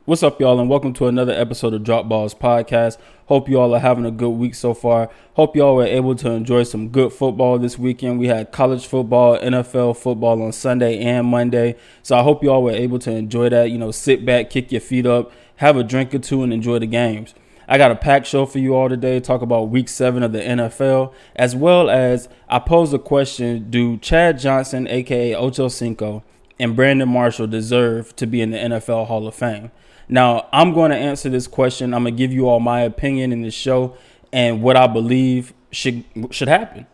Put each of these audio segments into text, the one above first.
What's up, y'all, and welcome to another episode of Drop Balls Podcast. Hope you all are having a good week so far. Hope y'all were able to enjoy some good football this weekend. We had college football, NFL football on Sunday and Monday. So I hope y'all were able to enjoy that. Sit back, kick your feet up, have a drink or two, and enjoy the games. I got a packed show for you all today. Talk about week 7 of the NFL, as well as I posed a question: do Chad Johnson, aka Ochocinco, and Brandon Marshall deserve to be in the NFL Hall of Fame? Now, I'm going to answer this question. I'm going to give you all my opinion in this show and what I believe should happen.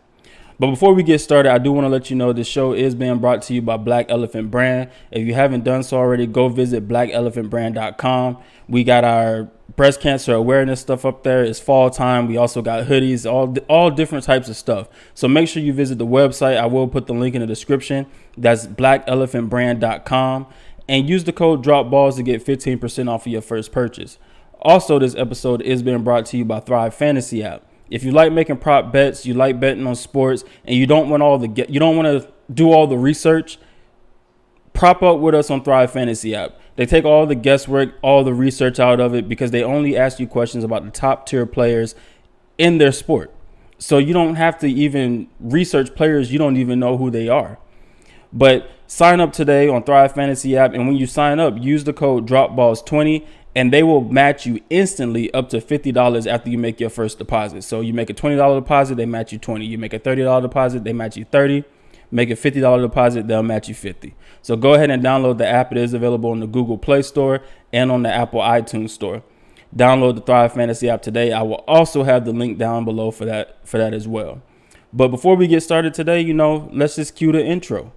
But before we get started, I do want to let you know this show is being brought to you by Black Elephant Brand. If you haven't done so already, go visit blackelephantbrand.com. We got our breast cancer awareness stuff up there. It's fall time. We also got hoodies, all different types of stuff. So make sure you visit the website. I will put the link in the description. That's blackelephantbrand.com. And use the code DROPBALLS to get 15% off of your first purchase. Also, this episode is being brought to you by Thrive Fantasy app. If you like making prop bets, you like betting on sports, and you don't want to do all the research, prop up with us on Thrive Fantasy app. They take all the guesswork, all the research out of it, because they only ask you questions about the top tier players in their sport. So you don't have to even research players you don't even know who they are. But sign up today on Thrive Fantasy app, and when you sign up, use the code DROPBALLS20, and they will match you instantly up to $50 after you make your first deposit. So you make a $20 deposit, they match you $20. You make a $30 deposit, they match you $30. Make a $50 deposit, they'll match you $50. So go ahead and download the app. It is available on the Google Play Store and on the Apple iTunes Store. Download the Thrive Fantasy app today. I will also have the link down below for that as well. But before we get started today, let's just cue the intro.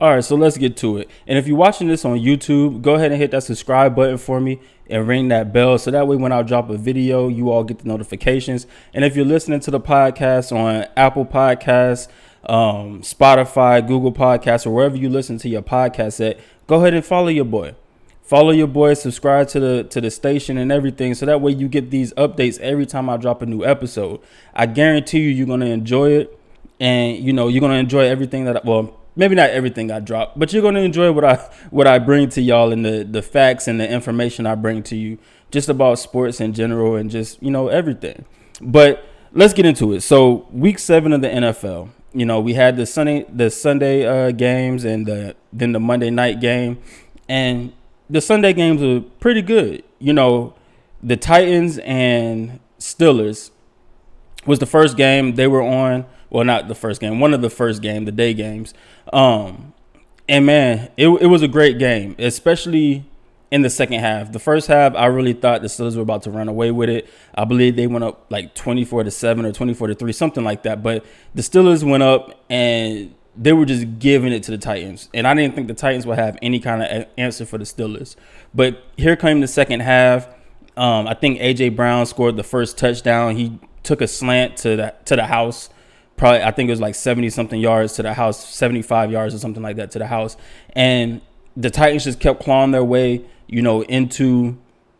All right, so let's get to it. And if you're watching this on YouTube, go ahead and hit that subscribe button for me and ring that bell. So that way, when I drop a video, you all get the notifications. And if you're listening to the podcast on Apple Podcasts, Spotify, Google Podcasts, or wherever you listen to your podcast at, go ahead and follow your boy. Follow your boy, subscribe to the station and everything. So that way you get these updates every time I drop a new episode. I guarantee you're going to enjoy it. And, you're going to enjoy everything maybe not everything I drop, but you're going to enjoy what I bring to y'all and the facts and the information I bring to you just about sports in general and just, everything. But let's get into it. So week 7 of the NFL, we had the Sunday games and then the Monday night game, and the Sunday games were pretty good. The Titans and Steelers was the first game they were on. Well, not the first game, one of the first game, the day games. And man, it was a great game, especially in the second half. The first half, I really thought the Steelers were about to run away with it. I believe they went up like 24-7 or 24-3, something like that. But the Steelers went up and they were just giving it to the Titans. And I didn't think the Titans would have any kind of answer for the Steelers. But here came the second half. I think A.J. Brown scored the first touchdown. He took a slant to the house. Probably, I think it was like 70-something yards to the house, 75 yards or something like that to the house. And the Titans just kept clawing their way, into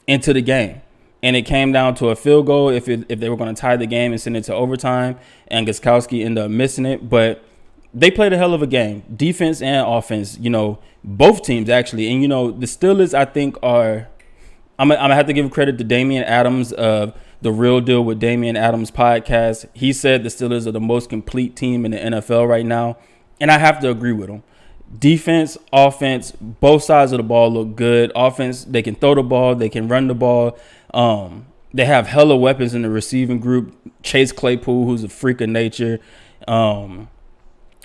the game. And it came down to a field goal if they were going to tie the game and send it to overtime. And Gostkowski ended up missing it. But they played a hell of a game, defense and offense, both teams actually. And, the Steelers, I think, I'm going to have to give credit to Damian Adams of The Real Deal with Damian Adams podcast. He said the Steelers are the most complete team in the NFL right now, and I have to agree with him. Defense, offense, both sides of the ball look good. Offense, they can throw the ball, they can run the ball. They have hella weapons in the receiving group. Chase Claypool, who's a freak of nature.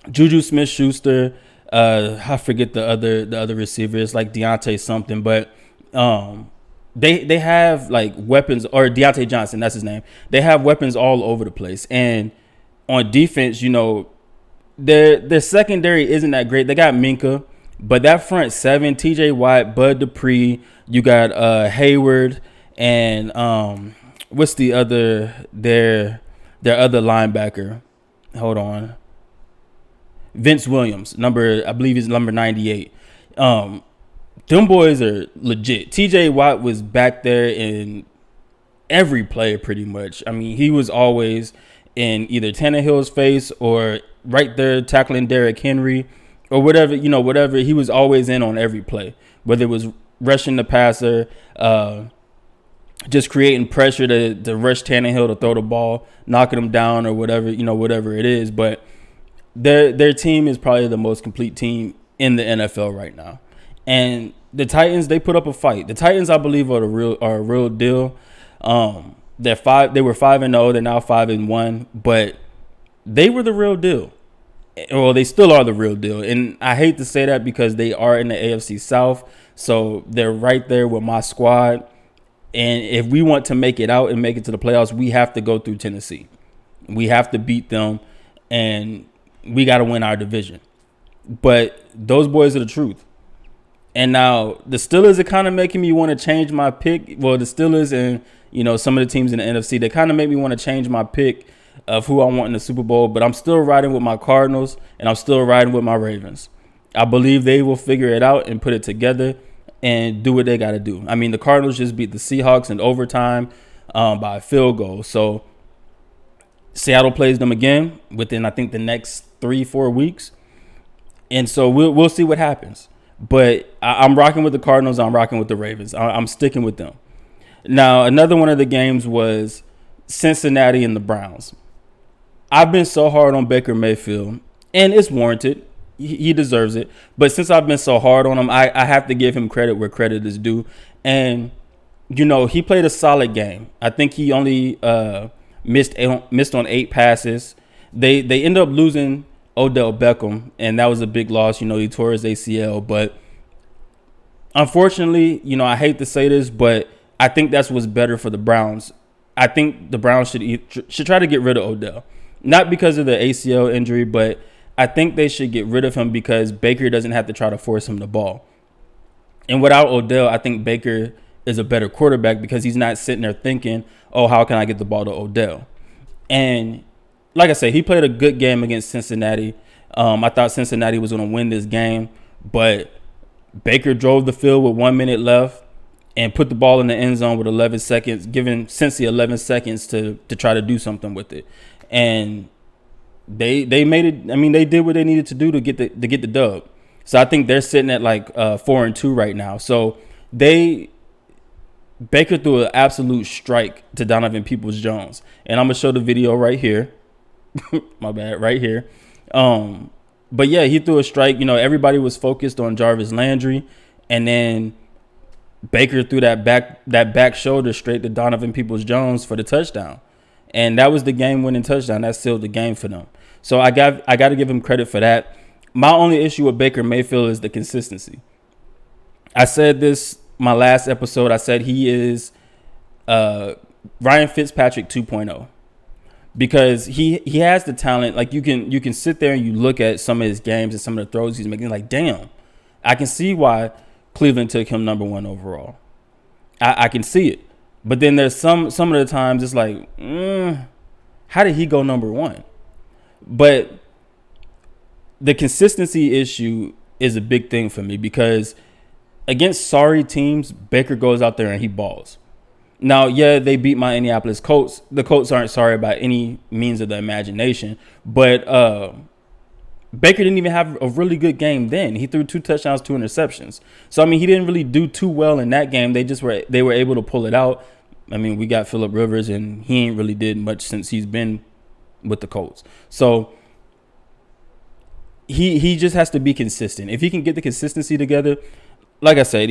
Juju Smith-Schuster. I forget the other receiver. It's like Deontay something, but they have like weapons, or Deontay Johnson, that's his name. They have weapons all over the place. And on defense, you know, their secondary isn't that great. They got Minka, but that front seven, TJ Watt, Bud Dupree, you got Hayward, and what's the other their other linebacker? Hold on. Vince Williams, I believe he's number 98. Them boys are legit. TJ Watt was back there in every play pretty much. I mean, he was always in either Tannehill's face or right there tackling Derrick Henry or whatever, you know, whatever. He was always in on every play, whether it was rushing the passer, just creating pressure to rush Tannehill to throw the ball, knocking him down or whatever, you know, whatever it is. But their team is probably the most complete team in the NFL right now. And the Titans, they put up a fight. The Titans, I believe, are a real deal. They were 5-0. They're now 5-1, but they were the real deal. Well, they still are the real deal. And I hate to say that because they are in the AFC South. So they're right there with my squad. And if we want to make it out and make it to the playoffs, we have to go through Tennessee. We have to beat them, and we got to win our division. But those boys are the truth. And now the Steelers are kind of making me want to change my pick. Well, the Steelers and, you know, some of the teams in the NFC, they kind of make me want to change my pick of who I want in the Super Bowl. But I'm still riding with my Cardinals, and I'm still riding with my Ravens. I believe they will figure it out and put it together and do what they got to do. I mean, the Cardinals just beat the Seahawks in overtime by a field goal. So Seattle plays them again within, I think, the next 3-4 weeks. And so we'll see what happens. But I'm rocking with the Cardinals. I'm rocking with the Ravens. I'm sticking with them. Now, another one of the games was Cincinnati and the Browns. I've been so hard on Baker Mayfield, and it's warranted. He deserves it. But since I've been so hard on him, I have to give him credit where credit is due. And, you know, he played a solid game. I think he only missed on 8 passes. They ended up losing Odell Beckham, and that was a big loss. You know, he tore his ACL. But unfortunately, you know, I hate to say this, but I think that's what's better for the Browns. I think the Browns should try to get rid of Odell. Not because of the ACL injury, but I think they should get rid of him because Baker doesn't have to try to force him the ball. And without Odell, I think Baker is a better quarterback because he's not sitting there thinking, oh, how can I get the ball to Odell? And like I said, he played a good game against Cincinnati. I thought Cincinnati was going to win this game, but Baker drove the field with 1 minute left and put the ball in the end zone with 11 seconds, giving Cincy 11 seconds to try to do something with it. And they made it. I mean, they did what they needed to do to get the dub. So I think they're sitting at like 4-2 right now. So Baker threw an absolute strike to Donovan Peoples-Jones, and I'm gonna show the video right here. My bad, right here. But yeah, he threw a strike. You know, everybody was focused on Jarvis Landry, and then Baker threw that back shoulder straight to Donovan Peoples-Jones for the touchdown. And that was the game-winning touchdown. That sealed the game for them. So I got to give him credit for that. My only issue with Baker Mayfield is the consistency. I said this my last episode. I said he is Ryan Fitzpatrick 2.0 because he has the talent. Like you can sit there and you look at some of his games and some of the throws he's making. Like, damn, I can see why Cleveland took him number 1 overall. I can see it. But then there's some of the times it's like, how did he go number 1? But the consistency issue is a big thing for me because against sorry teams, Baker goes out there and he balls. Now, yeah, they beat my Indianapolis Colts. The Colts aren't sorry by any means of the imagination, but Baker didn't even have a really good game then. He threw 2 touchdowns, 2 interceptions. So, I mean, he didn't really do too well in that game. They were able to pull it out. I mean, we got Phillip Rivers, and he ain't really did much since he's been with the Colts. So, he just has to be consistent. If he can get the consistency together, like I said,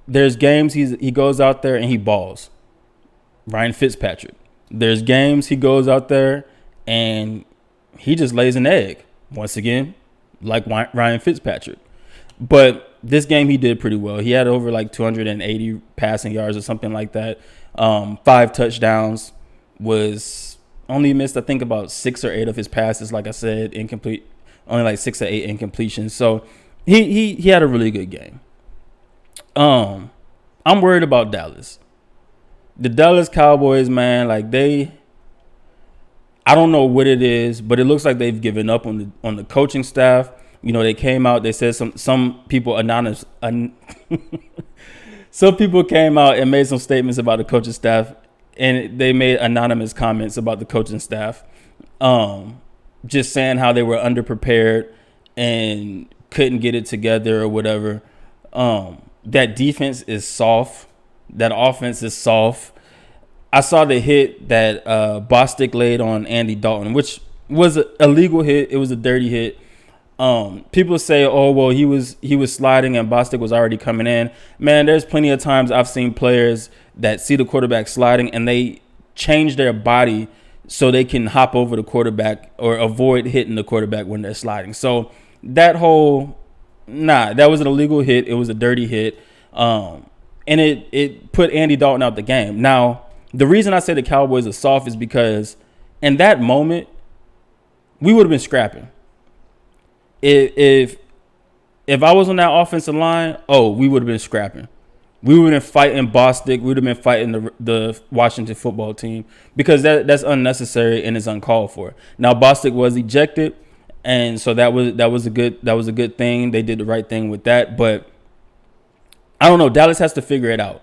there's games he goes out there and he balls. Ryan Fitzpatrick. There's games he goes out there and he just lays an egg. Once again, like Ryan Fitzpatrick. But this game he did pretty well. He had over like 280 passing yards or something like that. 5 touchdowns. Was only missed, I think, about 6 or 8 of his passes. Like I said, incomplete. Only like 6 or 8 incompletions. So he had a really good game. I'm worried about Dallas. The Dallas Cowboys, man, like I don't know what it is, but it looks like they've given up on the coaching staff. You know, they came out, they said some people some people came out and made some statements about the coaching staff, and they made anonymous comments about the coaching staff, just saying how they were underprepared and couldn't get it together or whatever. That defense is soft. That offense is soft. I saw the hit that Bostic laid on Andy Dalton, which was a legal hit. It was a dirty hit. People say, oh, well, he was sliding and Bostic was already coming in. Man, there's plenty of times I've seen players that see the quarterback sliding and they change their body so they can hop over the quarterback or avoid hitting the quarterback when they're sliding. So that was an illegal hit. It was a dirty hit. And it put Andy Dalton out the game. Now, the reason I say the Cowboys are soft is because in that moment, we would have been scrapping. If I was on that offensive line, we would have been scrapping. We would have been fighting Bostic. We would have been fighting the Washington football team because that's unnecessary and it's uncalled for. Now, Bostic was ejected, and so that was a good thing. They did the right thing with that, but I don't know. Dallas has to figure it out.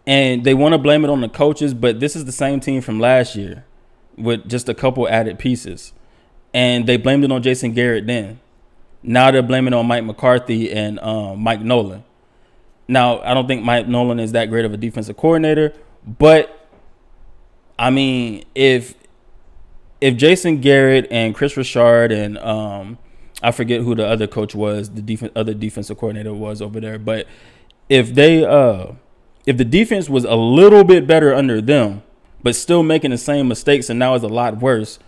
And they want to blame it on the coaches, but this is the same team from last year with just a couple added pieces. And they blamed it on Jason Garrett then. Now they're blaming it on Mike McCarthy and Mike Nolan. Now, I don't think Mike Nolan is that great of a defensive coordinator, but, I mean, if Jason Garrett and Chris Richard and I forget who the other coach was, other defensive coordinator was over there, but if the defense was a little bit better under them, but still making the same mistakes and now is a lot worse,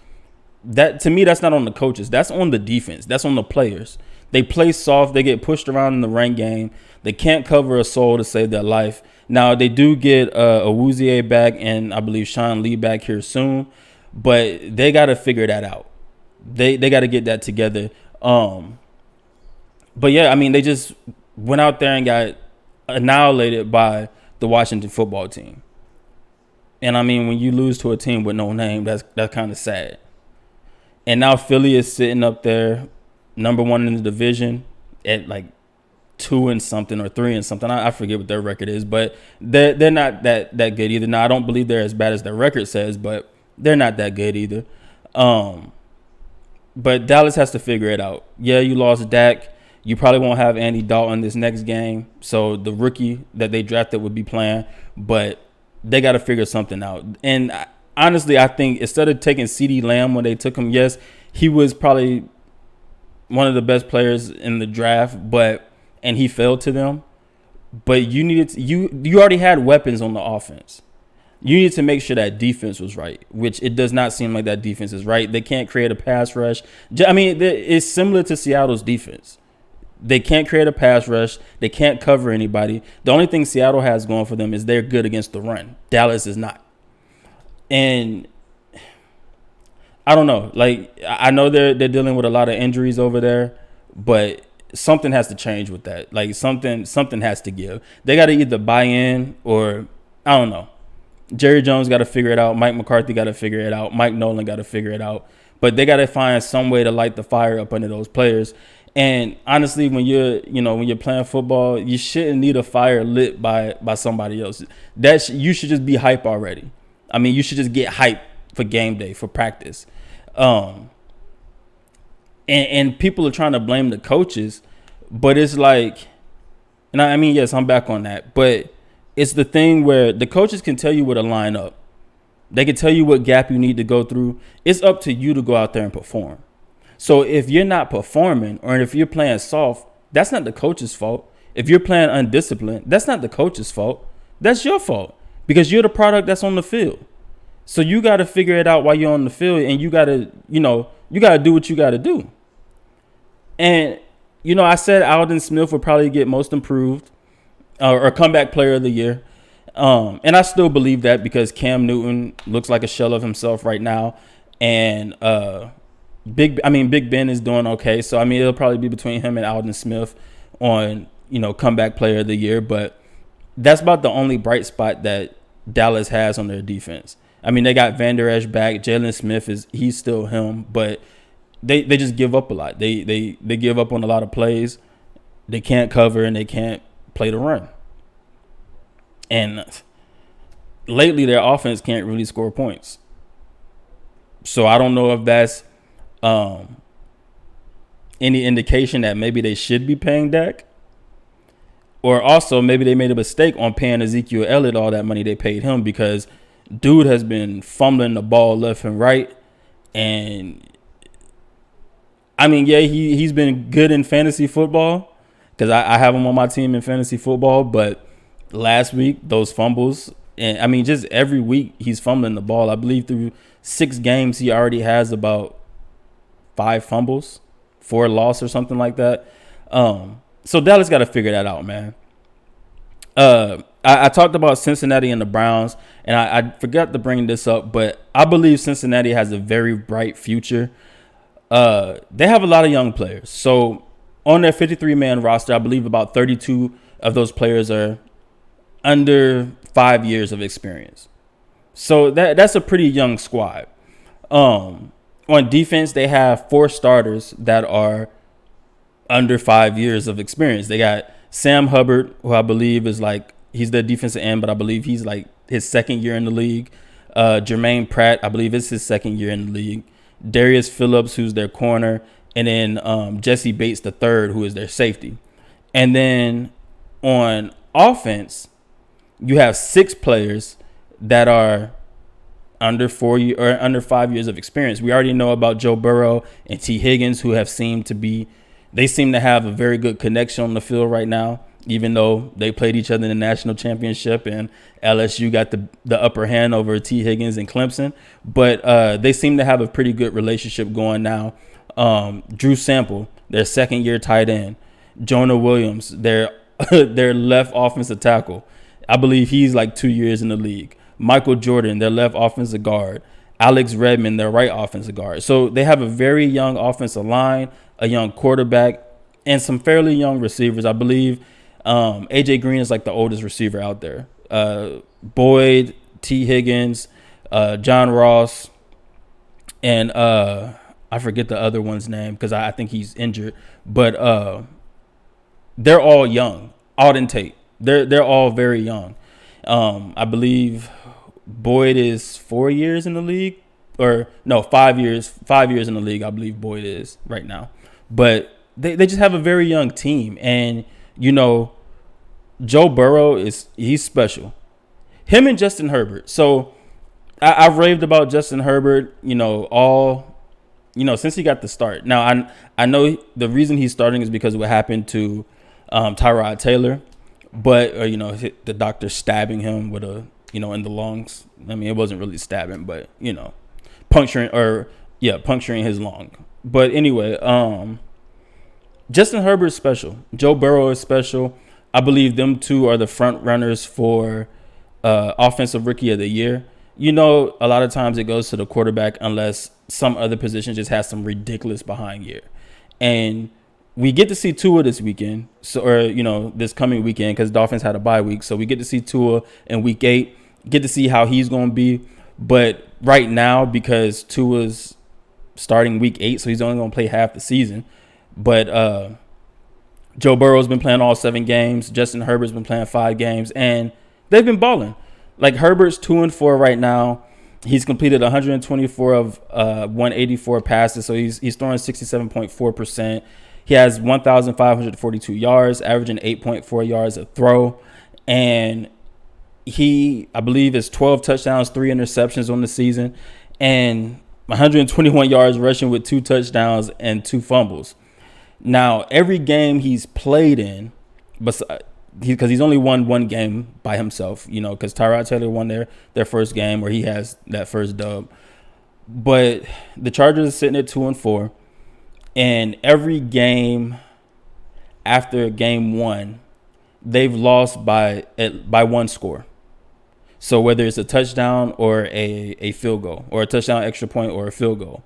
that to me, that's not on the coaches. That's on the defense. That's on the players. They play soft. They get pushed around in the run game. They can't cover a soul to save their life. Now, they do get Awuzie back and I believe Sean Lee back here soon, but they got to figure that out. They got to get that together. But, yeah, I mean, they just went out there and got annihilated by the Washington football team. And, I mean, when you lose to a team with no name, that's kind of sad. And now Philly is sitting up there, number 1 in the division at like 2 and something or 3 and something. I forget what their record is, but they're not that good either. Now, I don't believe they're as bad as their record says, but they're not that good either. But Dallas has to figure it out. Yeah, you lost Dak. You probably won't have Andy Dalton this next game, so the rookie that they drafted would be playing, but they got to figure something out. And honestly, I think instead of taking CeeDee Lamb when they took him, yes, he was probably one of the best players in the draft, and he fell to them. But you already had weapons on the offense. You need to make sure that defense was right, which it does not seem like that defense is right. They can't create a pass rush. I mean, it's similar to Seattle's defense. They can't create a pass rush. They can't cover anybody. The only thing Seattle has going for them is they're good against the run. Dallas is not. And I don't know. Like, I know they're dealing with a lot of injuries over there, but something has to change with that. Like, something has to give. They got to either buy in or, I don't know. Jerry Jones got to figure it out. Mike McCarthy got to figure it out. Mike Nolan got to figure it out. But they got to find some way to light the fire up under those players. And honestly, when you're playing football, you shouldn't need a fire lit by somebody else. You should just be hype already. I mean, you should just get hype for game day, for practice. And people are trying to blame the coaches, but it's like, and I mean, yes, I'm back on that, but it's the thing where the coaches can tell you where to line up. They can tell you what gap you need to go through. It's up to you to go out there and perform. So if you're not performing or if you're playing soft, that's not the coach's fault. If you're playing undisciplined, that's not the coach's fault. That's your fault because you're the product that's on the field. So you got to figure it out while you're on the field, and you got to do what you got to do. And I said Alden Smith would probably get most improved or comeback player of the year. And I still believe that because Cam Newton looks like a shell of himself right now. And Big Ben is doing okay. So, it'll probably be between him and Alden Smith on, comeback player of the year. But that's about the only bright spot that Dallas has on their defense. They got Van Der Esch back. Jalen Smith he's still him, but they just give up a lot. They give up on a lot of plays. They can't cover and they can't play the run. And lately their offense can't really score points. So I don't know if that's any indication that maybe they should be paying Dak. Or also maybe they made a mistake on paying Ezekiel Elliott all that money they paid him, because dude has been fumbling the ball left and right. And he's been good in fantasy football because I have him on my team in fantasy football. But last week, those fumbles, and just every week he's fumbling the ball. I believe through 6 games, he already has about 5 fumbles, 4 loss or something like that. So Dallas got to figure that out, man. I talked about Cincinnati and the Browns, and I forgot to bring this up, but I believe Cincinnati has a very bright future. They have a lot of young players. So on their 53-man roster, I believe about 32 of those players are under 5 years of experience. So that's a pretty young squad. On defense, they have 4 starters that are under 5 years of experience. They got Sam Hubbard, who I believe is he's the defensive end, but I believe he's his second year in the league. Jermaine Pratt, I believe it's his second year in the league. Darius Phillips, who's their corner, and then Jesse Bates III, who is their safety. And then on offense, you have 6 players that are under 5 years of experience. We already know about Joe Burrow and T. Higgins, who seem to have a very good connection on the field right now, even though they played each other in the national championship and LSU got the upper hand over T. Higgins and Clemson. But they seem to have a pretty good relationship going now. Drew Sample, their second-year tight end. Jonah Williams, their left offensive tackle. I believe he's 2 years in the league. Michael Jordan, their left offensive guard. Alex Redmond, their right offensive guard. So they have a very young offensive line, a young quarterback, and some fairly young receivers. I believe A.J. Green is the oldest receiver out there. Boyd, T. Higgins, John Ross, and I forget the other one's name because I think he's injured. But they're all young. Auden Tate. They're all very young. I believe Boyd is 4 years in the league, or no, 5 years. 5 years in the league, I believe Boyd is right now. But they just have a very young team, and Joe Burrow he's special. Him and Justin Herbert. So I've raved about Justin Herbert, since he got the start. Now I know the reason he's starting is because of what happened to Tyrod Taylor. But, the doctor stabbing him with in the lungs. It wasn't really stabbing, but, puncturing his lung. But anyway, Justin Herbert is special. Joe Burrow is special. I believe them two are the front runners for offensive rookie of the year. A lot of times it goes to the quarterback unless some other position just has some ridiculous behind year. And we get to see Tua this weekend, this coming weekend, because Dolphins had a bye week. So we get to see Tua in week 8, get to see how he's going to be. But right now, because Tua's starting week 8, so he's only going to play half the season. But Joe Burrow's been playing all 7 games. Justin Herbert's been playing 5 games, and they've been balling. Herbert's 2-4 right now. He's completed 124 of 184 passes, so he's throwing 67.4%. He has 1,542 yards, averaging 8.4 yards a throw. And I believe, is 12 touchdowns, 3 interceptions on the season, and 121 yards rushing with 2 touchdowns and 2 fumbles. Now, every game he's played in, because he's only won 1 game by himself, because Tyrod Taylor won their first game where he has that first dub. But the Chargers are sitting at 2-4. And every game after game one, they've lost by one score. So whether it's a touchdown or a field goal, or a touchdown, extra point, or a field goal,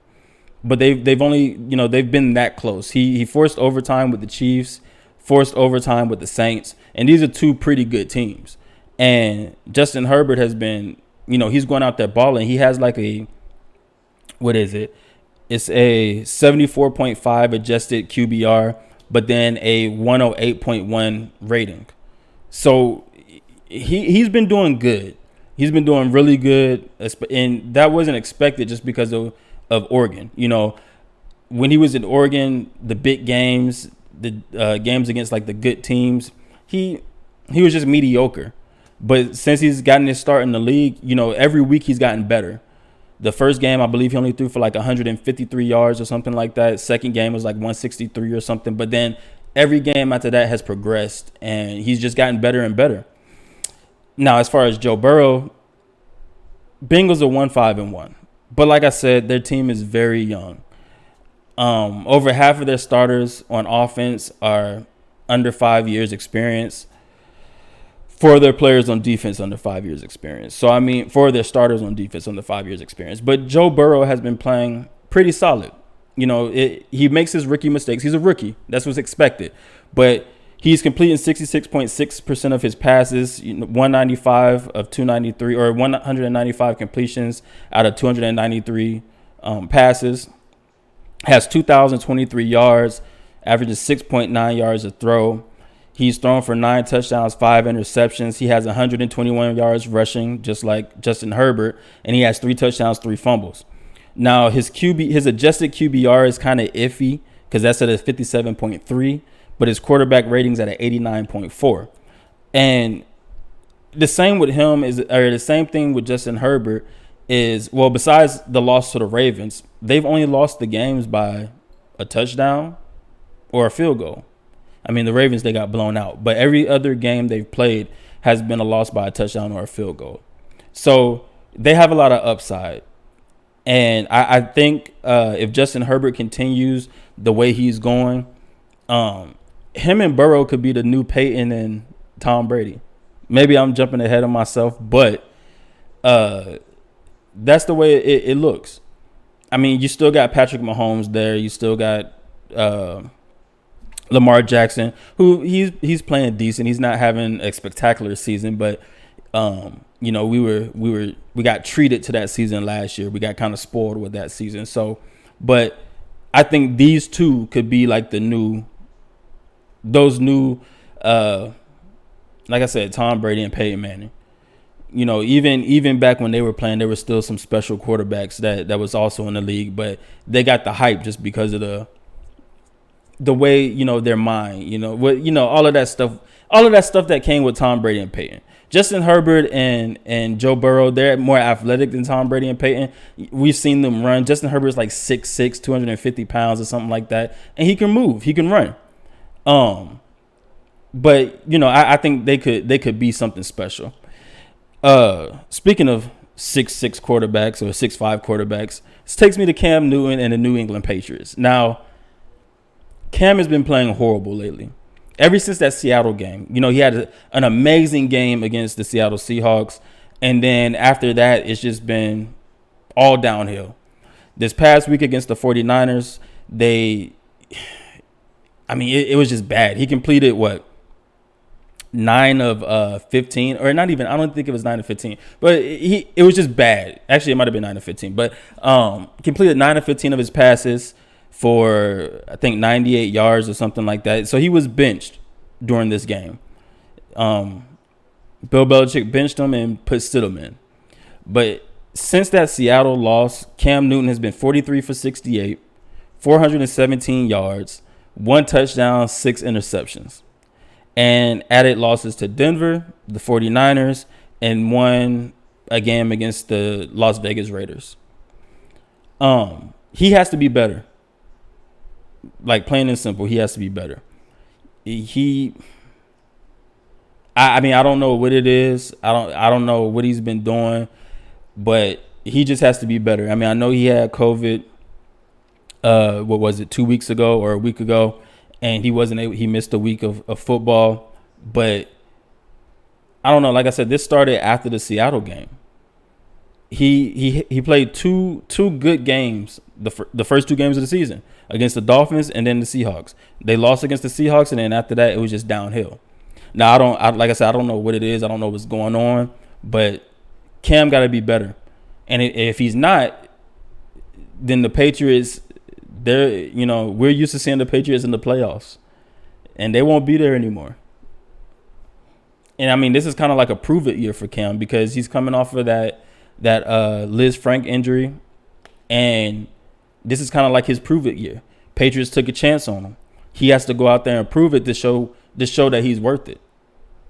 but they've only, they've been that close. He forced overtime with the Chiefs, forced overtime with the Saints, and these are two pretty good teams. And Justin Herbert has been, he's going out there balling. He has like what is it? It's a 74.5 adjusted QBR, but then a 108.1 rating. So he's been doing good. He's been doing really good, and that wasn't expected just because of Oregon. When he was in Oregon, the big games, the games against like the good teams, he was just mediocre. But since he's gotten his start in the league, every week he's gotten better. The first game, I believe he only threw for like 153 yards or something like that. Second game was like 163 or something. But then every game after that has progressed, and he's just gotten better and better. Now, as far as Joe Burrow, Bengals are 1-5-1. But like I said, their team is very young. Over half of their starters on offense are under 5 years experience. 4 of their players on defense under 5 years experience. So, 4 of their starters on defense under 5 years experience. But Joe Burrow has been playing pretty solid. He makes his rookie mistakes. He's a rookie. That's what's expected. But he's completing 66.6% of his passes, 195 of 293, or 195 completions out of 293 passes. Has 2,023 yards, averages 6.9 yards a throw. He's thrown for 9 touchdowns, 5 interceptions. He has 121 yards rushing, just like Justin Herbert, and he has 3 touchdowns, 3 fumbles. Now, his adjusted QBR is kind of iffy because that's at a 57.3, but his quarterback rating's at an 89.4. And the same with him the same thing with Justin Herbert is, well, besides the loss to the Ravens, they've only lost the games by a touchdown or a field goal. The Ravens, they got blown out. But every other game they've played has been a loss by a touchdown or a field goal. So they have a lot of upside. And I think if Justin Herbert continues the way he's going, him and Burrow could be the new Peyton and Tom Brady. Maybe I'm jumping ahead of myself, but that's the way it looks. You still got Patrick Mahomes there. You still got Lamar Jackson, who he's playing decent. He's not having a spectacular season, but we got treated to that season last year. We got kind of spoiled with that season. So, but I think these two could be like those new, like I said, Tom Brady and Peyton Manning. Even back when they were playing, there were still some special quarterbacks that was also in the league, but they got the hype just because of the way, their mind, all of that stuff that came with Tom Brady and Peyton. Justin Herbert and Joe Burrow, they're more athletic than Tom Brady and Peyton. We've seen them run. Justin Herbert's like 6'6", 250 pounds or something like that. And he can move. He can run. But, I think they could be something special. Speaking of 6'6" quarterbacks or 6'5" quarterbacks, this takes me to Cam Newton and the New England Patriots. Now, Cam has been playing horrible lately. Ever since that Seattle game, he had an amazing game against the Seattle Seahawks. And then after that, it's just been all downhill. This past week against the 49ers, it was just bad. He completed 9 of 15, or not even, I don't think it was 9 of 15, but it was just bad. Actually, it might have been 9 of 15, but completed 9 of 15 of his passes for, I think, 98 yards or something like that. So he was benched during this game. Bill Belichick benched him and put Stidham in. But since that Seattle loss, Cam Newton has been 43 for 68, 417 yards, 1 touchdown, 6 interceptions. And added losses to Denver, the 49ers, and won a game against the Las Vegas Raiders. He has to be better. Like, plain and simple, he has to be better. I don't know what it is. I don't know what he's been doing, but he just has to be better. I know he had COVID, 2 weeks ago or a week ago, and he wasn't able. He missed a week of football, but I don't know. Like I said, this started after the Seattle game. He played two good games the first 2 games of the season against the Dolphins and then the Seahawks. They lost against the Seahawks, and then after that it was just downhill. Now like I said, I don't know what it is. I don't know what's going on, but Cam got to be better. And if he's not, then the Patriots, we're used to seeing the Patriots in the playoffs, and they won't be there anymore. And I mean, this is kind of like a prove it year for Cam because he's coming off of that Liz Frank injury, and this is kind of like his prove it year. Patriots took a chance on him. He has to go out there and prove it to show that he's worth it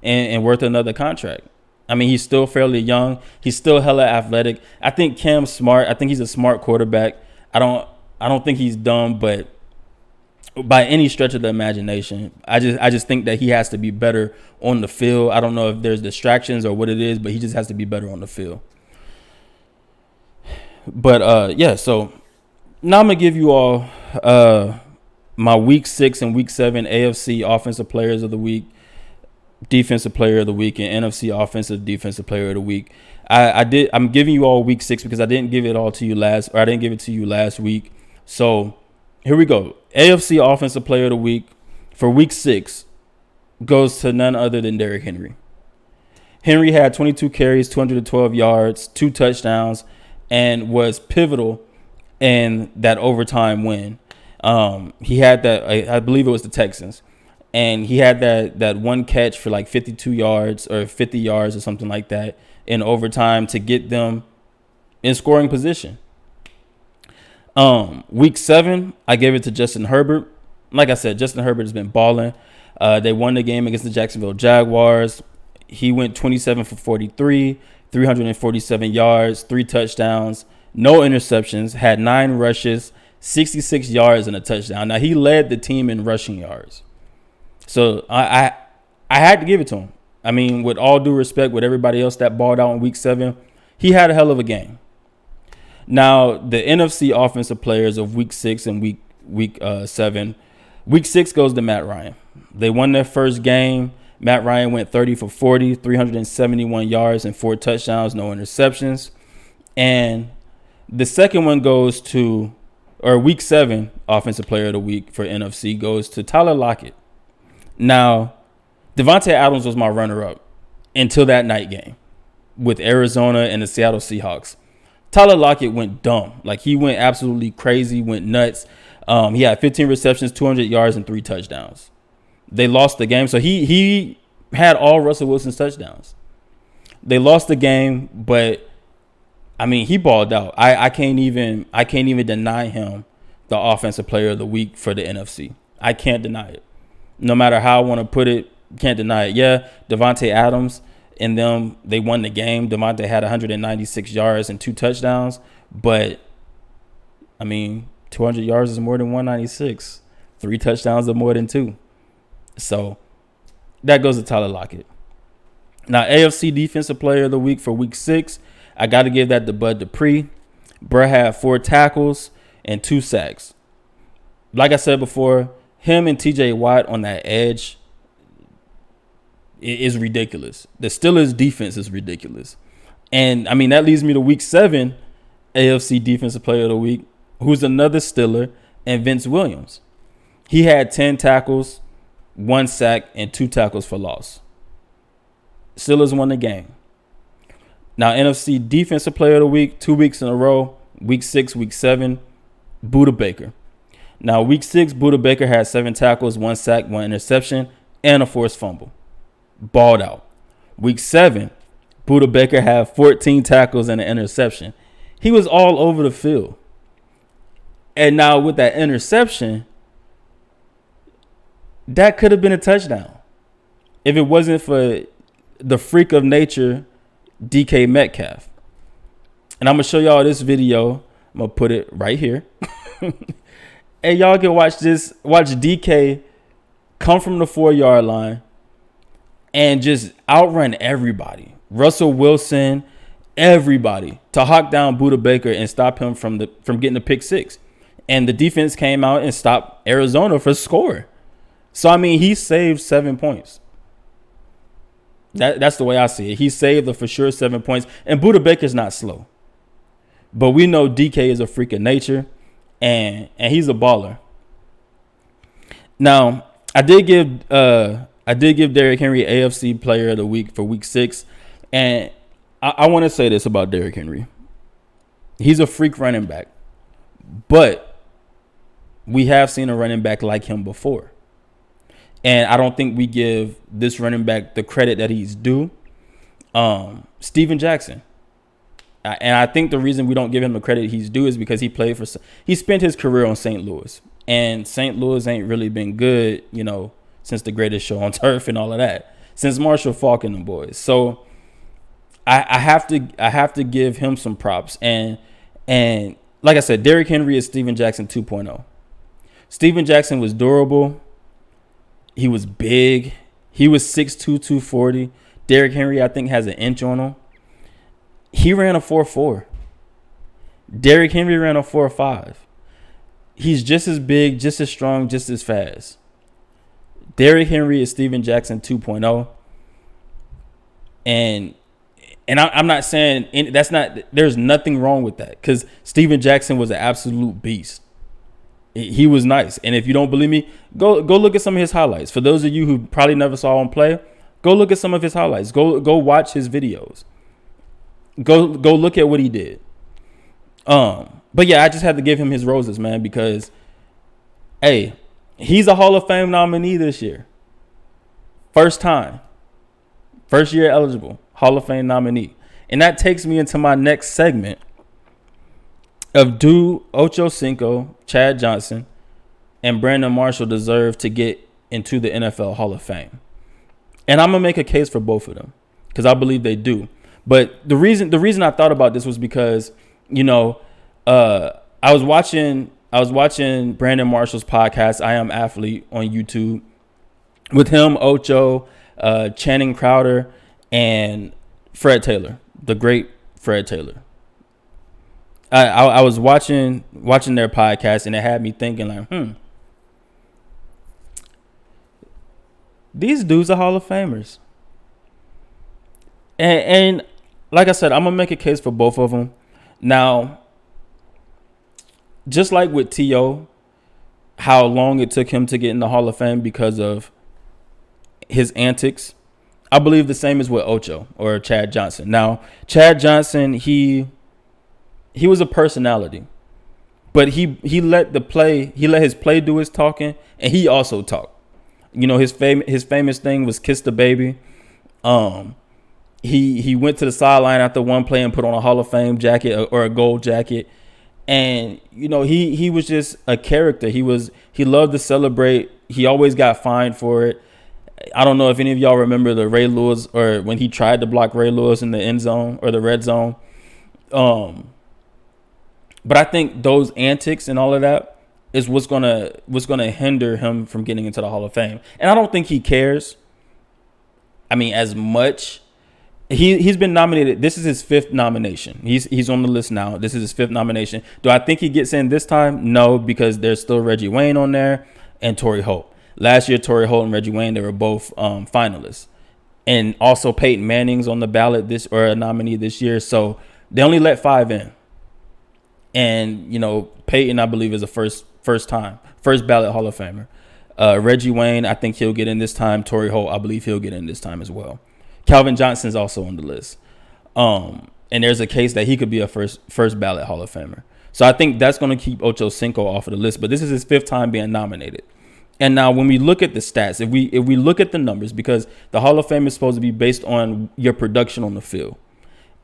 and worth another contract. I mean, he's still fairly young. He's still hella athletic. I think Cam's smart. I think he's a smart quarterback. I don't think he's dumb, but by any stretch of the imagination, I just think that he has to be better on the field. I don't know if there's distractions or what it is, but he just has to be better on the field. But so now I'm gonna give you all my week 6 and week 7 AFC offensive players of the week, defensive player of the week, and NFC offensive defensive player of the week. I'm giving you all week 6 because I didn't give it to you last week. So here we go. AFC offensive player of the week for week 6 goes to none other than Derrick Henry. Henry had 22 carries, 212 yards, 2 touchdowns, and was pivotal in that overtime win. He had that, I believe it was the Texans, and he had that one catch for like 52 yards or 50 yards or something like that in overtime to get them in scoring position. Week 7, I gave it to Justin Herbert. Like I said, Justin Herbert has been balling. They won the game against the Jacksonville Jaguars. He went 27 for 43, 347 yards, 3 touchdowns, no interceptions, had 9 rushes, 66 yards, and a touchdown. Now, he led the team in rushing yards. So I had to give it to him. I mean, with all due respect, with everybody else that balled out in week 7, he had a hell of a game. Now, the NFC offensive players of week 6 and week 7, week 6 goes to Matt Ryan. They won their first game. Matt Ryan went 30 for 40, 371 yards, and 4 touchdowns, no interceptions. And the second one goes to, or week 7 offensive player of the week for NFC goes to Tyler Lockett. Now, Devontae Adams was my runner-up until that night game with Arizona and the Seattle Seahawks. Tyler Lockett went dumb. Like, he went absolutely crazy, went nuts. He had 15 receptions, 200 yards, and 3 touchdowns. They lost the game. So he had all Russell Wilson's touchdowns. They lost the game, but I mean, he balled out. I can't even deny him the offensive player of the week for the NFC. I can't deny it. No matter how I want to put it, can't deny it. Yeah, Devontae Adams and them, they won the game. Devontae had 196 yards and 2 touchdowns, but I mean, 200 yards is more than 196. 3 touchdowns are more than 2. So that goes to Tyler Lockett. Now, AFC defensive player of the week for week 6, I got to give that to Bud Dupree. Bruh had 4 tackles and 2 sacks. Like I said before, him and TJ Watt on that edge is ridiculous. The Steelers defense is ridiculous. And I mean, that leads me to week 7, AFC defensive player of the week, who's another Steeler, and Vince Williams. He had 10 tackles, 1 sack, and 2 tackles for loss. Steelers won the game. Now, NFC defensive player of the week, 2 weeks in a row, week 6, week 7, Budda Baker. Now, week 6, Budda Baker had 7 tackles, 1 sack, 1 interception, and a forced fumble. Balled out. Week 7, Budda Baker had 14 tackles and an interception. He was all over the field. And now with that interception, that could have been a touchdown if it wasn't for the freak of nature, DK Metcalf. And I'm going to show y'all this video. I'm going to put it right here. And y'all can watch this. Watch DK come from the 4-yard line and just outrun everybody. Russell Wilson, everybody, to hawk down Budda Baker and stop him from getting a pick 6. And the defense came out and stopped Arizona from scoring. So, I mean, he saved 7 points. That's the way I see it. He saved the for sure 7 points. And Budda Baker's not slow. But we know DK is a freak of nature. And he's a baller. Now, I did give Derrick Henry AFC Player of the Week for Week 6. And I want to say this about Derrick Henry. He's a freak running back. But we have seen a running back like him before. And I don't think we give this running back the credit that he's due. Steven Jackson. And I think the reason we don't give him the credit he's due is because he spent his career on St. Louis. And St. Louis ain't really been good, since the greatest show on turf and all of that. Since Marshall Faulk and the boys. So I have to give him some props. And like I said, Derrick Henry is Steven Jackson 2.0. Steven Jackson was durable. He was big. He was 6'2", 240. Derrick Henry, I think, has an inch on him. He ran a 4.4. Derrick Henry ran a 4.5. He's just as big, just as strong, just as fast. Derrick Henry is Steven Jackson 2.0. And I'm not saying there's nothing wrong with that, because Steven Jackson was an absolute beast. He was nice. And if you don't believe me, go look at some of his highlights. For those of you who probably never saw him play, go look at some of his highlights. Go watch his videos. Go look at what he did. But yeah, I just had to give him his roses, man, because hey, he's a Hall of Fame nominee this year. First time. First year eligible. Hall of Fame nominee. And that takes me into my next segment of do Ochocinco, Chad Johnson, and Brandon Marshall deserve to get into the NFL Hall of Fame. And I'm going to make a case for both of them because I believe they do. But the reason I thought about this was because, I was watching Brandon Marshall's podcast, I Am Athlete, on YouTube with him, Ocho, Channing Crowder, and Fred Taylor, the great Fred Taylor. I was watching their podcast, and it had me thinking like, these dudes are Hall of Famers. And like I said, I'm going to make a case for both of them. Now, just like with T.O., how long it took him to get in the Hall of Fame because of his antics, I believe the same is with Ocho or Chad Johnson. Now, Chad Johnson, he was a personality, but he let his play do his talking, and he also talked. His famous thing was kiss the baby. He went to the sideline after one play and put on a Hall of Fame jacket or a gold jacket, and he was just a character. He loved to celebrate. He always got fined for it. I don't know if any of y'all remember the Ray Lewis, or when he tried to block Ray Lewis in the end zone or the red zone. But I think those antics and all of that is what's gonna hinder him from getting into the Hall of Fame. And I don't think he cares. I mean, as much. He's been nominated. This is his 5th nomination. He's on the list now. This is his 5th nomination. Do I think he gets in this time? No, because there's still Reggie Wayne on there and Torrey Holt. Last year, Torrey Holt and Reggie Wayne, they were both finalists. And also Peyton Manning's on the ballot a nominee this year. So they only let 5 in. And, Peyton, I believe, is a first ballot Hall of Famer. Reggie Wayne, I think he'll get in this time. Torrey Holt, I believe he'll get in this time as well. Calvin Johnson's also on the list. And there's a case that he could be a first ballot Hall of Famer. So I think that's going to keep Ochocinco off of the list. But this is his 5th time being nominated. And now when we look at the stats, if we look at the numbers, because the Hall of Fame is supposed to be based on your production on the field.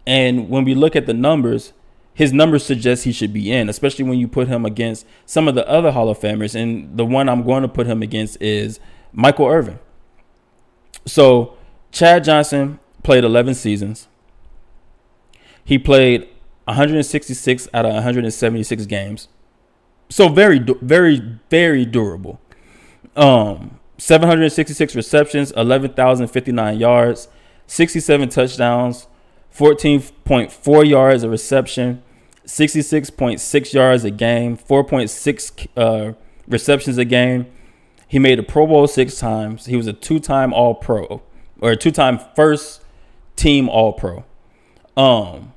And when we look at the numbers, his numbers suggest he should be in, especially when you put him against some of the other Hall of Famers. And the one I'm going to put him against is Michael Irvin. So Chad Johnson played 11 seasons. He played 166 out of 176 games. So very, very, very durable. 766 receptions, 11,059 yards, 67 touchdowns, 14.4 yards a reception, 66.6 yards a game, 4.6 receptions a game. He made a Pro Bowl 6 times. He was a 2-time All-Pro, or a 2-time first team All-Pro. And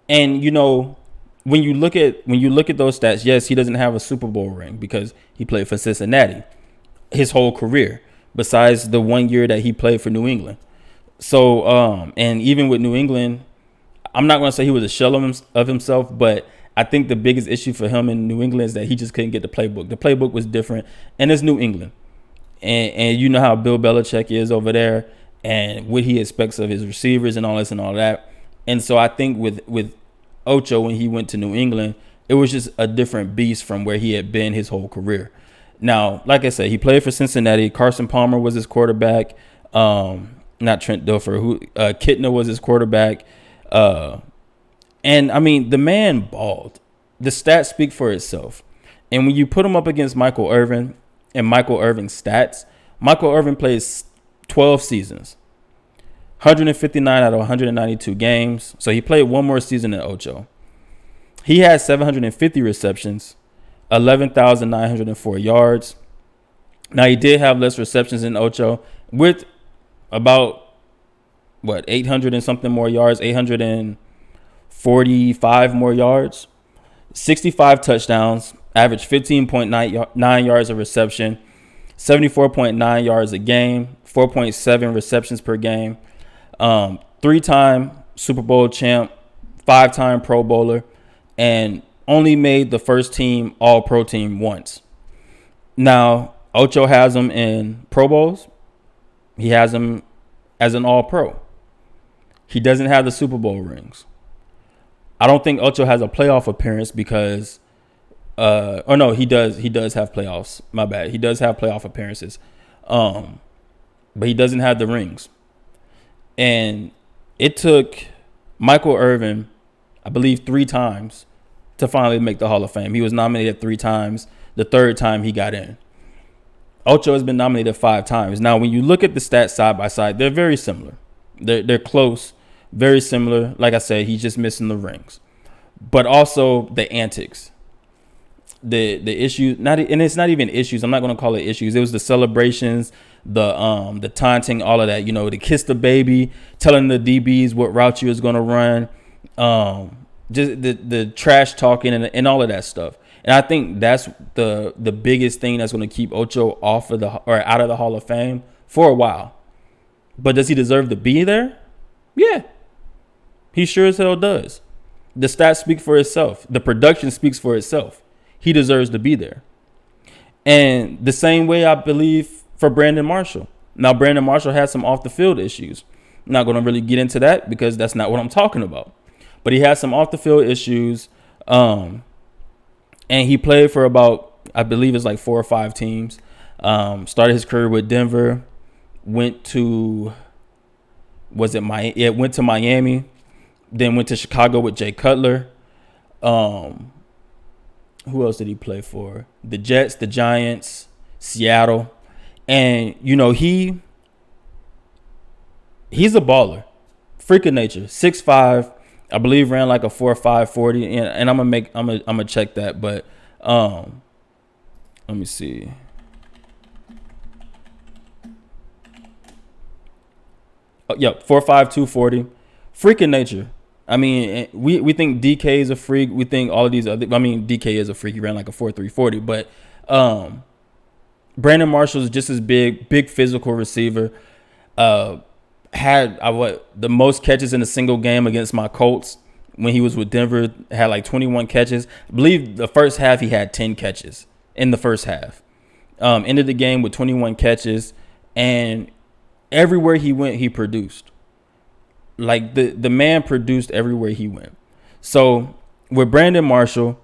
when you look at those stats, yes, he doesn't have a Super Bowl ring because he played for Cincinnati his whole career, besides the 1 year that he played for New England. So, and even with New England, I'm not going to say he was a shell of himself, but I think the biggest issue for him in New England is that he just couldn't get the playbook. The playbook was different, and it's New England. And you know how Bill Belichick is over there and what he expects of his receivers and all this and all that. And so I think with Ocho, when he went to New England, it was just a different beast from where he had been his whole career. Now, like I said, he played for Cincinnati. Carson Palmer was his quarterback. Not Trent Dilfer. Kittner was his quarterback. And, I mean, the man balled. The stats speak for itself. And when you put him up against Michael Irvin and Michael Irvin's stats, Michael Irvin plays 12 seasons, 159 out of 192 games. So he played one more season than Ocho. He had 750 receptions, 11,904 yards. Now, he did have less receptions than Ocho with about, 800 and something more yards, 845 more yards, 65 touchdowns, averaged 15.9 yards a reception, 74.9 yards a game, 4.7 receptions per game, 3-time Super Bowl champ, 5-time Pro Bowler, and only made the first team All-Pro team once. Now, Ocho has him in Pro Bowls. He has him as an All-Pro. He doesn't have the Super Bowl rings. I don't think Ocho has a playoff appearance because, no, he does. He does have playoffs. My bad. He does have playoff appearances, but he doesn't have the rings. And it took Michael Irvin, I believe, 3 times to finally make the Hall of Fame. He was nominated 3 times. The 3rd time he got in. Ocho has been nominated 5 times. Now, when you look at the stats side by side, they're very similar. They're close, very similar. Like I said, he's just missing the rings, but also the antics, the issues. And it's not even issues. I'm not going to call it issues. It was the celebrations, the taunting, all of that. To kiss the baby, telling the DBs what route you was going to run, just the trash talking and all of that stuff. And I think that's the biggest thing that's going to keep Ocho out of the Hall of Fame for a while. But does he deserve to be there? Yeah, he sure as hell does. The stats speak for itself. The production speaks for itself. He deserves to be there. And the same way, I believe, for Brandon Marshall. Now, Brandon Marshall has some off the field issues. I'm not going to really get into that because that's not what I'm talking about. But he has some off the field issues. And he played for about, I believe it's like 4 or 5 teams. Started his career with Denver. Went to Miami. Then went to Chicago with Jay Cutler. Who else did he play for? The Jets, the Giants, Seattle. And, he's a baller. Freak of nature. 6'5", I believe ran like a 4.5 40. And I'm gonna check that, but let me see. Oh, yeah, 4.5 240. Freak of nature. I mean, we think DK is a freak. We think all of these other. I mean, DK is a freak. He ran like a 4.3 40, but Brandon Marshall is just as big physical receiver. Had the most catches in a single game against my Colts when he was with Denver. Had like 21 catches. I believe the first half he had 10 catches in the first half. Ended the game with 21 catches, and everywhere he went, he produced. Like the man produced everywhere he went. So with Brandon Marshall,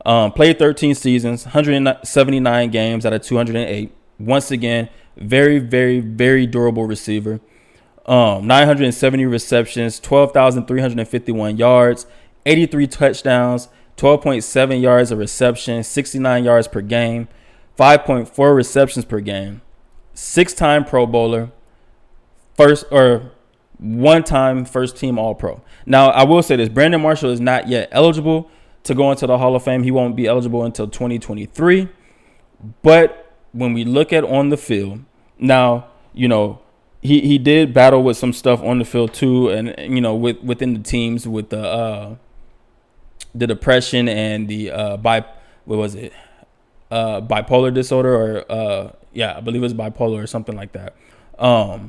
played 13 seasons, 179 games out of 208. Once again, very, very, very durable receiver. 970 receptions, 12,351 yards, 83 touchdowns, 12.7 yards a reception, 69 yards per game, 5.4 receptions per game, 6-time Pro Bowler, 1-time first team All-Pro. Now, I will say this. Brandon Marshall is not yet eligible to go into the Hall of Fame. He won't be eligible until 2023. But when we look at on the field, now, he did battle with some stuff on the field too, and within the teams with the depression and the what was it? Bipolar disorder, or I believe it was bipolar or something like that. Was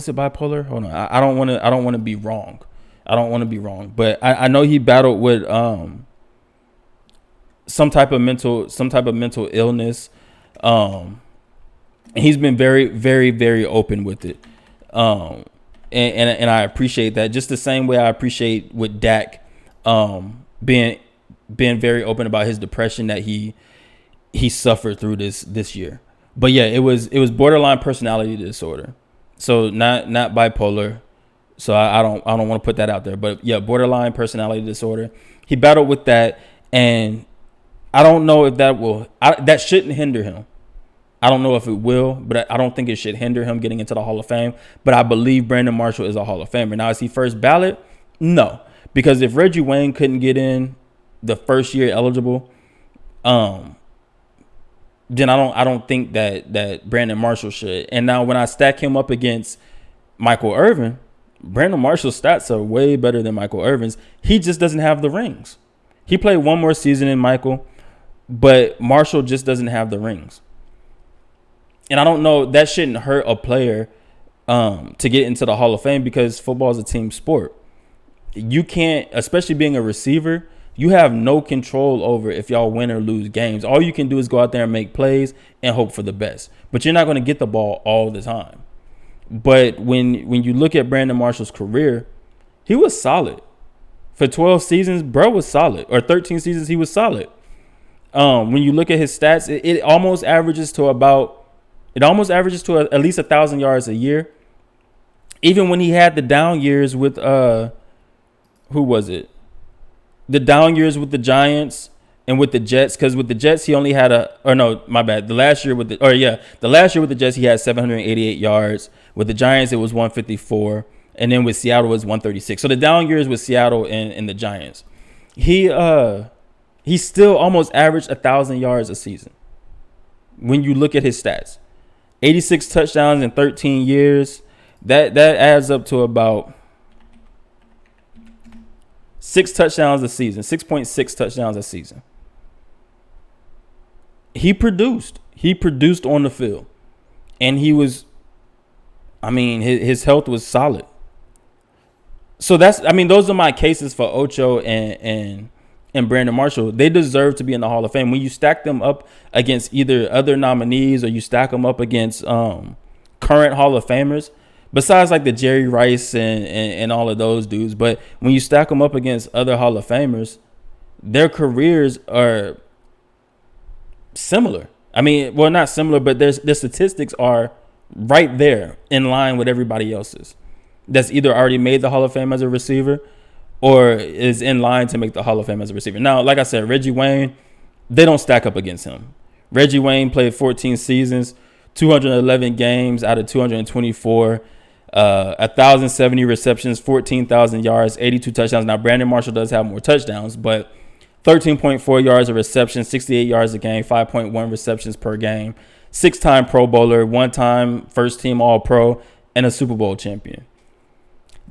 it bipolar? Hold on, I don't want to be wrong. But I know he battled with some type of mental illness. And he's been very, very, very open with it. And I appreciate that, just the same way I appreciate with Dak being very open about his depression that he suffered through this year. But yeah, it was borderline personality disorder. So not bipolar. So I don't want to put that out there, but yeah, borderline personality disorder. He battled with that, and I don't know if that shouldn't hinder him. I don't know if it will, but I don't think it should hinder him getting into the Hall of Fame. But I believe Brandon Marshall is a Hall of Famer. Now, is he first ballot? No, because if Reggie Wayne couldn't get in the first year eligible, then I don't think that Brandon Marshall should. And now when I stack him up against Michael Irvin, Brandon Marshall's stats are way better than Michael Irvin's. He just doesn't have the rings. He played one more season than Michael, but Marshall just doesn't have the rings. And I don't know, that shouldn't hurt a player to get into the Hall of Fame, because football is a team sport. You can't, especially being a receiver, you have no control over if y'all win or lose games. All you can do is go out there and make plays and hope for the best. But you're not going to get the ball all the time. But when you look at Brandon Marshall's career, he was solid. For 12 seasons, bro was solid. Or 13 seasons, he was solid. When you look at his stats, it almost averages to at least 1,000 yards a year. Even when he had the down years with who was it? The down years with the Giants and with the Jets, because with the Jets he only had the last year with the Jets he had 788 yards. With the Giants it was 154, and then with Seattle it was 136. So the down years with Seattle and the Giants, he still almost averaged 1,000 yards a season. When you look at his stats, 86 touchdowns in 13 years, that adds up to about 6 touchdowns a season, 6.6 touchdowns a season. He produced on the field, and his health was solid. So those are my cases for Ocho and Brandon Marshall. They deserve to be in the Hall of Fame. When you stack them up against either other nominees or you stack them up against current Hall of Famers, besides like the Jerry Rice and all of those dudes, but when you stack them up against other Hall of Famers, their careers are similar. Not similar, but their statistics are right there in line with everybody else's. That's either already made the Hall of Fame as a receiver or is in line to make the Hall of Fame as a receiver. Now, like I said, Reggie Wayne, they don't stack up against him. Reggie Wayne played 14 seasons, 211 games out of 224, 1,070 receptions, 14,000 yards, 82 touchdowns. Now, Brandon Marshall does have more touchdowns, but 13.4 yards a reception, 68 yards a game, 5.1 receptions per game, 6-time Pro Bowler, 1-time first-team All-Pro, and a Super Bowl champion.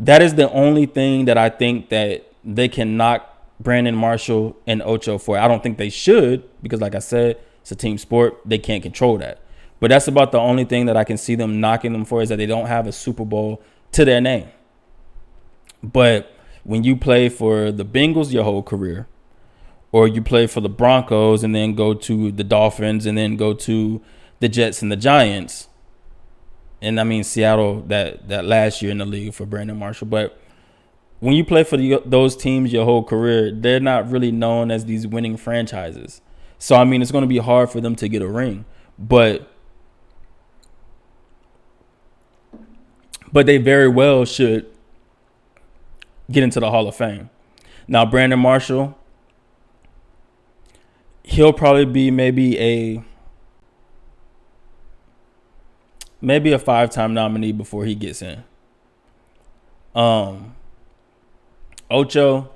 That is the only thing that I think that they can knock Brandon Marshall and Ocho for. I don't think they should, because like I said, it's a team sport. They can't control that. But that's about the only thing that I can see them knocking them for, is that they don't have a Super Bowl to their name. But when you play for the Bengals your whole career, or you play for the Broncos and then go to the Dolphins and then go to the Jets and the Giants, and Seattle that last year in the league for Brandon Marshall. But when you play for those teams your whole career, they're not really known as these winning franchises. So, it's going to be hard for them to get a ring. But they very well should get into the Hall of Fame. Now, Brandon Marshall, he'll probably be maybe a 5-time nominee before he gets in. Ocho,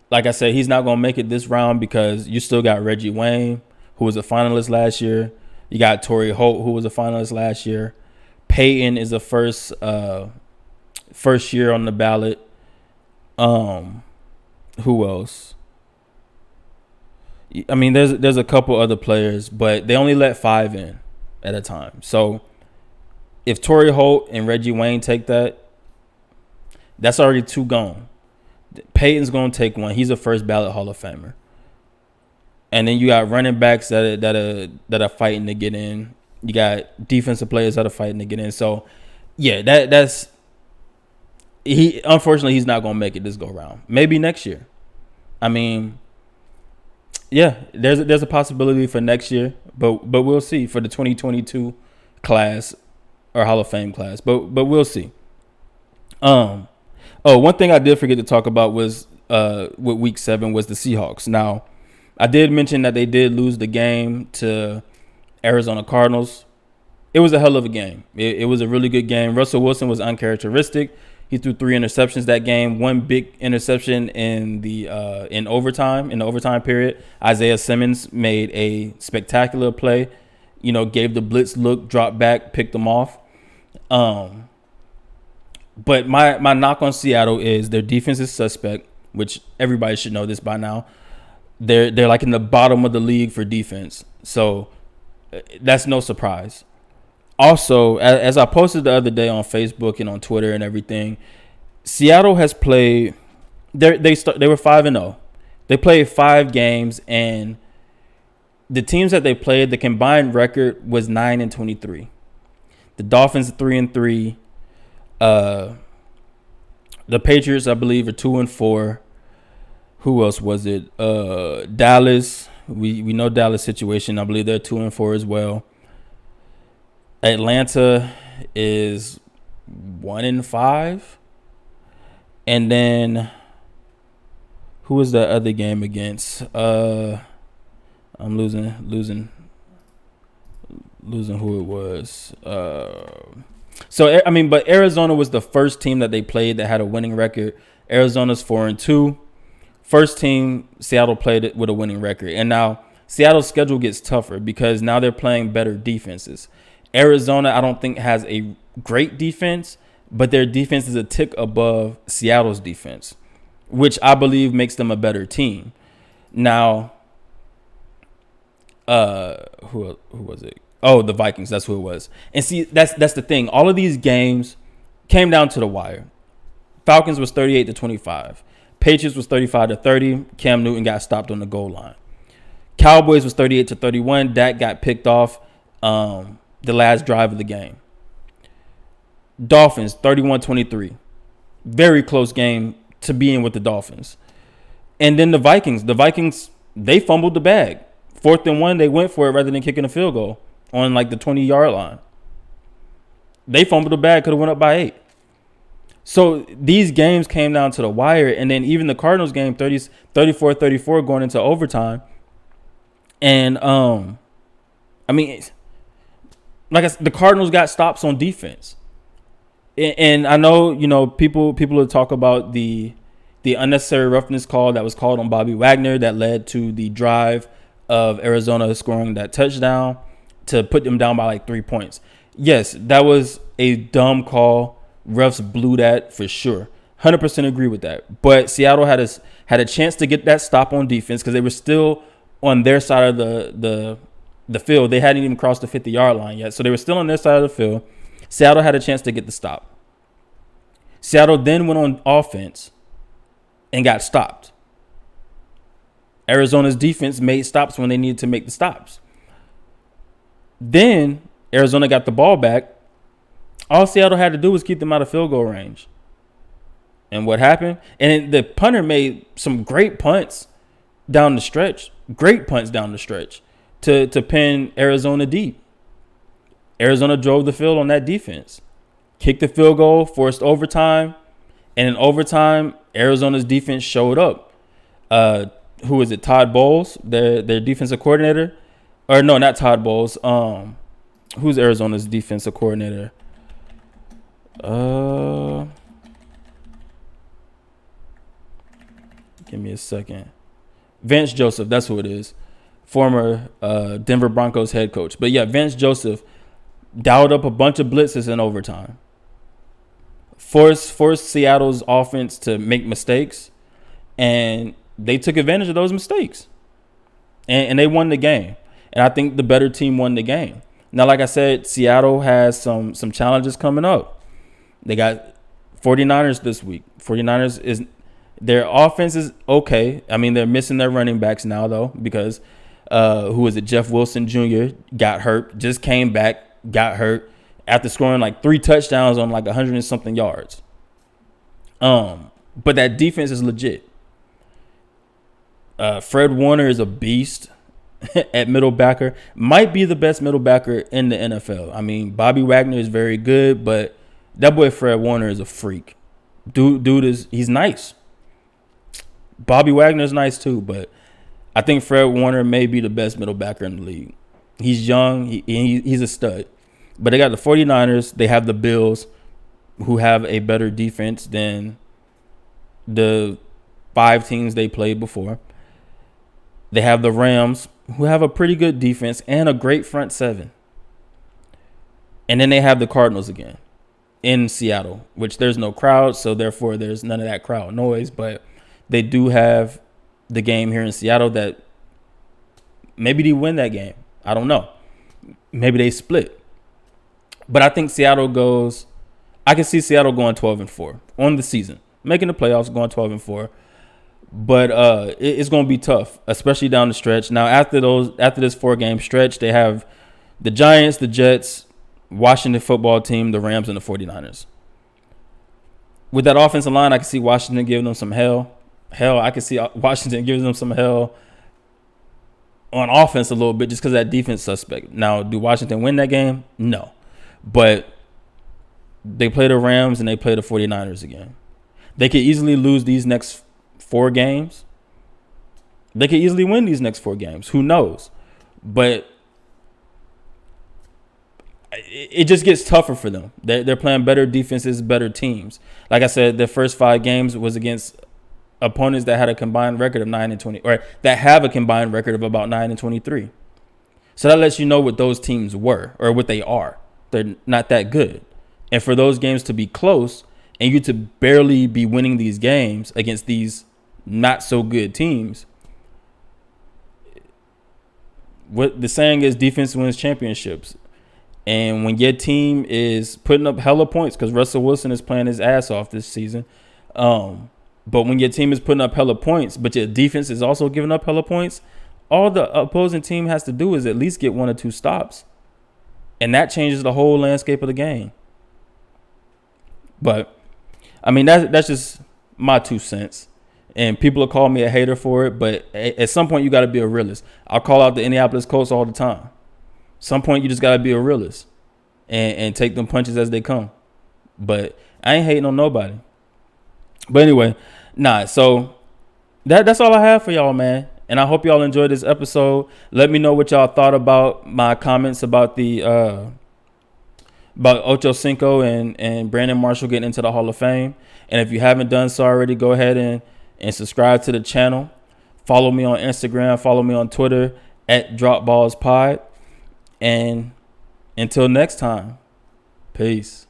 like I said, he's not going to make it this round because you still got Reggie Wayne, who was a finalist last year. You got Torrey Holt, who was a finalist last year. Peyton is the first year on the ballot. Who else? I mean, there's a couple other players, but they only let 5 in at a time. So if Torrey Holt and Reggie Wayne take that, that's already 2 gone. Peyton's gonna take 1. He's a first ballot Hall of Famer. And then you got running backs that are fighting to get in. You got defensive players that are fighting to get in. So yeah, that's he. Unfortunately, he's not gonna make it this go round. Maybe next year. I mean, yeah, there's a possibility for next year, but we'll see for the 2022 class or Hall of Fame class. But we'll see. One thing I did forget to talk about was with Week 7 was the Seahawks. Now, I did mention that they did lose the game to Arizona Cardinals. It was a hell of a game. It was a really good game. Russell Wilson was uncharacteristic. He threw 3 interceptions that game. 1 big interception in the overtime period. Isaiah Simmons made a spectacular play. Gave the blitz look, dropped back, picked them off. But my knock on Seattle is their defense is suspect, which everybody should know this by now. They're like in the bottom of the league for defense. So that's no surprise. Also, as I posted the other day on Facebook and on Twitter and everything, Seattle has played. They were 5-0. They played 5 games, and the teams that they played, the combined record was 9-23. The Dolphins 3-3. The Patriots, I believe, are 2-4. Who else was it? Dallas. We know Dallas situation. I believe they're 2-4 as well. Atlanta is 1-5. And then who was that other game against? I'm losing who it was. But Arizona was the first team that they played that had a winning record. Arizona's 4-2. First team Seattle played it with a winning record. And now Seattle's schedule gets tougher because now they're playing better defenses. Arizona, I don't think, has a great defense, but their defense is a tick above Seattle's defense, which I believe makes them a better team. Now, who was it? Oh, the Vikings. That's who it was. And see, that's the thing. All of these games came down to the wire. Falcons was 38-25. Patriots was 35-30. Cam Newton got stopped on the goal line. Cowboys was 38-31. Dak got picked off the last drive of the game. Dolphins 31-23. Very close game to be in with the Dolphins. And then the Vikings, they fumbled the bag. 4th and 1, they went for it rather than kicking a field goal on like the 20-yard line. They fumbled the bag, could have went up by 8. So these games came down to the wire, and then even the Cardinals game, 34-34 going into overtime. And the Cardinals got stops on defense. And I know, people will talk about the unnecessary roughness call that was called on Bobby Wagner that led to the drive of Arizona scoring that touchdown to put them down by like 3 points. Yes, that was a dumb call. Refs blew that for sure. 100% agree with that. But Seattle had a chance to get that stop on defense because they were still on their side of the field. They hadn't even crossed the 50-yard line yet. So they were still on their side of the field. Seattle had a chance to get the stop. Seattle then went on offense and got stopped. Arizona's defense made stops when they needed to make the stops. Then Arizona got the ball back. All Seattle had to do was keep them out of field goal range. And what happened? And the punter made some great punts down the stretch. Great punts down the stretch to pin Arizona deep. Arizona drove the field on that defense. Kicked the field goal, forced overtime. And in overtime, Arizona's defense showed up. Who is it? Todd Bowles, their defensive coordinator. Or no, not Todd Bowles. Who's Arizona's defensive coordinator? Give me a second. Vance Joseph, that's who it is. former Denver Broncos head coach. But yeah, Vance Joseph dialed up a bunch of blitzes in overtime. Forced Seattle's offense to make mistakes, and they took advantage of those mistakes. And they won the game. And I think the better team won the game. Now, like I said, Seattle has some challenges coming up. They got 49ers this week. 49ers their offense is okay. I mean, they're missing their running backs now, though, because Jeff Wilson Jr. got hurt, just came back, got hurt after scoring like 3 touchdowns on like 100 and something yards. But that defense is legit. Fred Warner is a beast at middle backer. Might be the best middle backer in the NFL. I mean, Bobby Wagner is very good, but that boy Fred Warner is a freak. He's nice. Bobby Wagner is nice too, but I think Fred Warner may be the best middle backer in the league. He's young. He's a stud. But they got the 49ers. They have the Bills, who have a better defense than the 5 teams they played before. They have the Rams, who have a pretty good defense and a great front 7. And then they have the Cardinals again in Seattle, which there's no crowd, so therefore there's none of that crowd noise. But they do have the game here in Seattle that maybe they win that game. I don't know. Maybe they split. But I think I can see Seattle going 12-4 on the season, making the playoffs, going 12-4. But it's going to be tough, especially down the stretch. Now, after this 4-game stretch, they have the Giants, the Jets, Washington football team, the Rams, and the 49ers. With that offensive line, I can see Washington giving them some hell. Hell, I can see Washington giving them some hell on offense a little bit just because that defense suspect. Now, do Washington win that game? No. But they play the Rams and they play the 49ers again. They could easily lose these next 4 games. They could easily win these next 4 games. Who knows? But it just gets tougher for them. They're playing better defenses, better teams. Like I said, their first 5 games was against opponents that had a combined record of 9-20, or that have a combined record of about 9-23. So that lets you know what those teams were or what they are. They're not that good. And for those games to be close and you to barely be winning these games against these not so good teams, what the saying is, defense wins championships. And when your team is putting up hella points, because Russell Wilson is playing his ass off this season, but when your team is putting up hella points, but your defense is also giving up hella points, all the opposing team has to do is at least get 1 or 2 stops. And that changes the whole landscape of the game. But, I mean, that's just my 2 cents. And people will call me a hater for it, but at some point you got to be a realist. I'll call out the Indianapolis Colts all the time. Some point you just got to be a realist and take them punches as they come. But I ain't hating on nobody. But anyway, so that's all I have for y'all, man. And I hope y'all enjoyed this episode. Let me know what y'all thought about my comments about the about Ochocinco and Brandon Marshall getting into the Hall of Fame. And if you haven't done so already, go ahead and subscribe to the channel. Follow me on Instagram. Follow me on Twitter at DropBallsPod. And until next time, peace.